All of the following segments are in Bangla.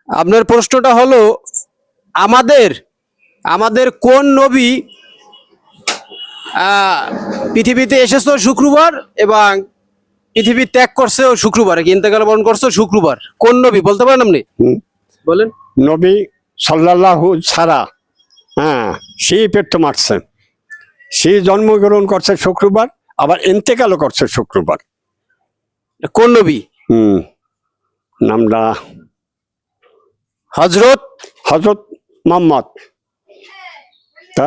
আপনার প্রশ্নটা হলো আমাদের আমাদের কোন নবী পৃথিবীতে এসেছো শুক্রবার এবং পৃথিবী ত্যাগ করছে ও শুক্রবারে কি ইন্তেকাল বরণ করছে শুক্রবার, কোন নবী বলতে পারেন আপনি? বলেন। নবী সাল্লাল্লাহু ছাড়া, হ্যাঁ, সেই পেট মারছে, সে জন্মগ্রহণ করছে শুক্রবার, আবার ইন্তেকালও করছে শুক্রবার। কোন নবী? নামটা হযরত হযরত মুহাম্মদ। তা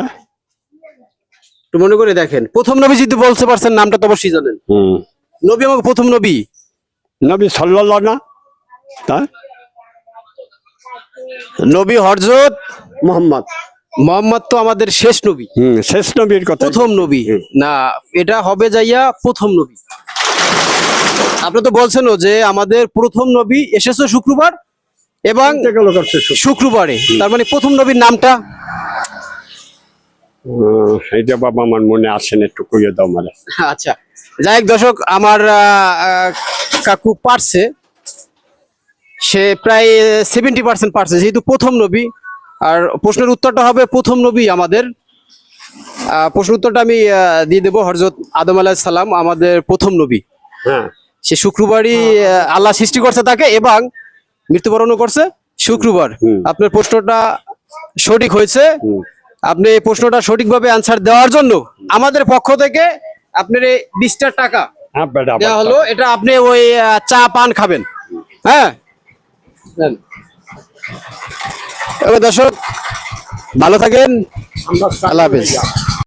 একটু মনে করে দেখেন, প্রথম নবী যদি বলতে পারছেন নামটা তো অবশ্যই জানেন। নবী আমাকে প্রথম নবী নবী সাল্লাল্লাহু না, তা নবী হযরত মুহাম্মদ। মুহাম্মদ তো আমাদের শেষ নবী, শেষ নবীর কথা, প্রথম নবী না, এটা হবে যাইয়া প্রথম নবী। আপনি তো বলছেনও যে আমাদের প্রথম নবী এসেছে শুক্রবার এবং ইন্তেকালও করছে শুক্রবারে, তার মানে প্রথম নবীর নামটা? এইটা বাবা আমার মনে আসেন, একটু কইয়ে দাও মানে। আচ্ছা, যাই হোক দর্শক, আমার কাকু পারছে, সে প্রায় 70% পারছে, যেহেতু প্রথম নবী। আর প্রশ্নের উত্তরটা হবে প্রথম নবী আমাদের। প্রশ্ন উত্তরটা আমি দিয়ে দেবো, হযরত আদম আলাইহিস সালাম আমাদের প্রথম নবী। হ্যাঁ, সে শুক্রবারই আল্লাহ সৃষ্টি করছে তাকে এবং মৃত্যুবরণও করছে শুক্রবার। আপনার প্রশ্নটা সঠিক হয়েছে। আপনি এই প্রশ্নটা সঠিকভাবে আনসার দেওয়ার জন্য আমাদের পক্ষ থেকে আপনার এই 20টা টাকা দেওয়া হলো। এটা আপনি ওই চা পান খাবেন, হ্যাঁ। এবার দর্শক ভালো থাকেন, আল্লাহ হাফেজ।